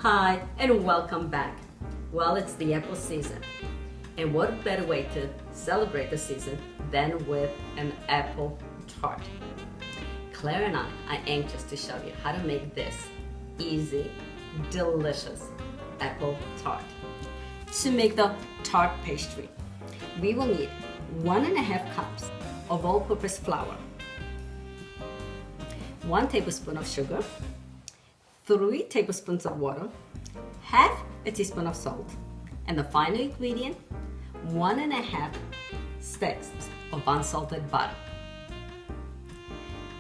Hi, and welcome back. Well, it's the apple season, and what better way to celebrate the season than with an apple tart? Claire and I are anxious to show you how to make this easy, delicious apple tart. To make the tart pastry, we will need 1.5 cups of all-purpose flour, 1 tablespoon of sugar, 3 tablespoons of water, half a teaspoon of salt, and the final ingredient, 1.5 sticks of unsalted butter.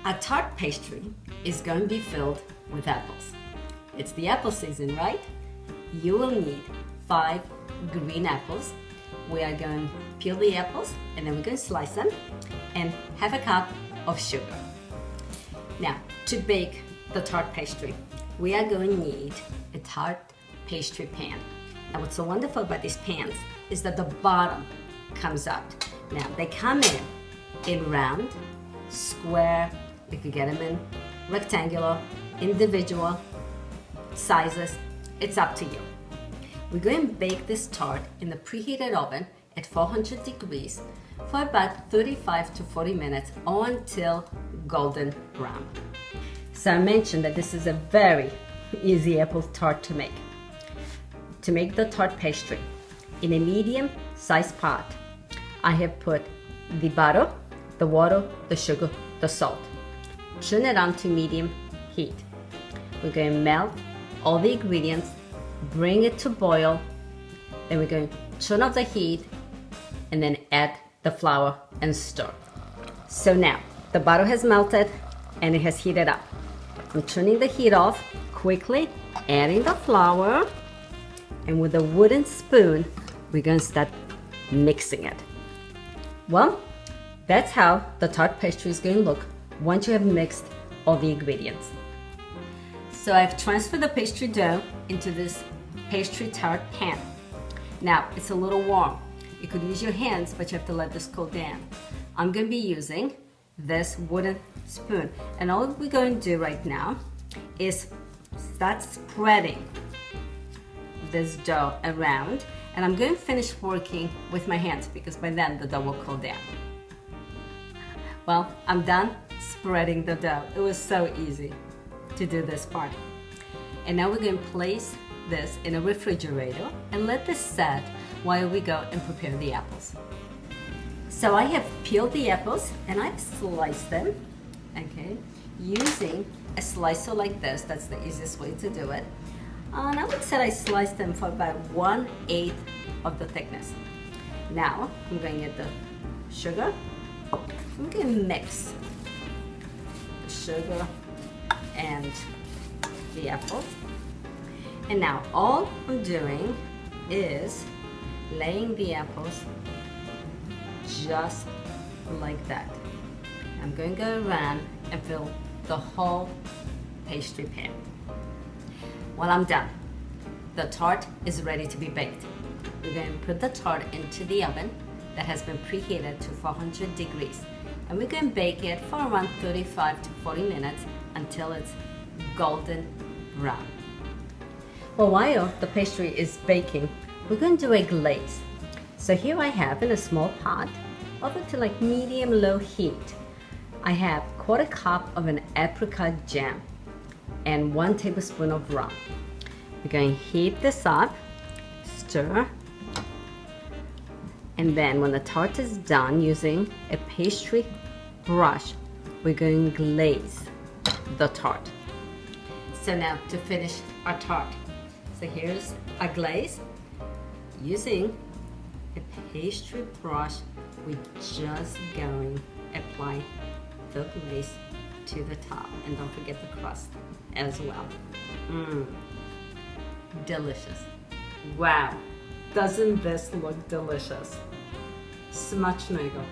Our tart pastry is going to be filled with apples. It's the apple season, right? You will need 5 green apples. We are going to peel the apples and then we're going to slice them, and half a cup of sugar. Now, to bake the tart pastry, we are going to need a tart pastry pan. Now, what's so wonderful about these pans is that the bottom comes out. Now, they come in round, square, you could get them in rectangular, individual sizes. It's up to you. We're going to bake this tart in the preheated oven at 400 degrees for about 35 to 40 minutes or until golden brown. So I mentioned that this is a very easy apple tart to make. To make the tart pastry, in a medium-sized pot, I have put the butter, the water, the sugar, the salt. Turn it on to medium heat. We're going to melt all the ingredients, bring it to boil, then we're going to turn off the heat and then add the flour and stir. So now the butter has melted and it has heated up. I'm turning the heat off quickly, adding the flour, and with a wooden spoon we're going to start mixing it. Well, that's how the tart pastry is going to look once you have mixed all the ingredients. So I've transferred the pastry dough into this pastry tart pan. Now, it's a little warm. You could use your hands, but you have to let this cool down. I'm going to be using this wooden spoon, and all we're going to do right now is start spreading this dough around, and I'm going to finish working with my hands because by then the dough will cool down. Well, I'm done spreading the dough. It was so easy to do this part. And now we're going to place this in a refrigerator and let this set while we go and prepare the apples. So I have peeled the apples and I've sliced them, okay, using a slicer like this. That's the easiest way to do it. And I would say I sliced them for about 1/8 of the thickness. Now I'm going to get the sugar. I'm going to mix the sugar and the apples. And now all I'm doing is laying the apples just like that. I'm going to go around and fill the whole pastry pan. Well, I'm done. The tart is ready to be baked. We're going to put the tart into the oven that has been preheated to 400 degrees. And we're going to bake it for around 35 to 40 minutes until it's golden brown. Well, while the pastry is baking, we're going to do a glaze. So here I have in a small pot, over to like medium-low heat, I have 1/4 cup of an apricot jam and 1 tablespoon of rum. We're going to heat this up, stir, and then when the tart is done, using a pastry brush, we're going to glaze the tart. So now to finish our tart. So here's a glaze. Using a pastry brush, we're just going to apply the glaze to the top, and don't forget the crust as well. Delicious. Wow, doesn't this look delicious? Smacznego.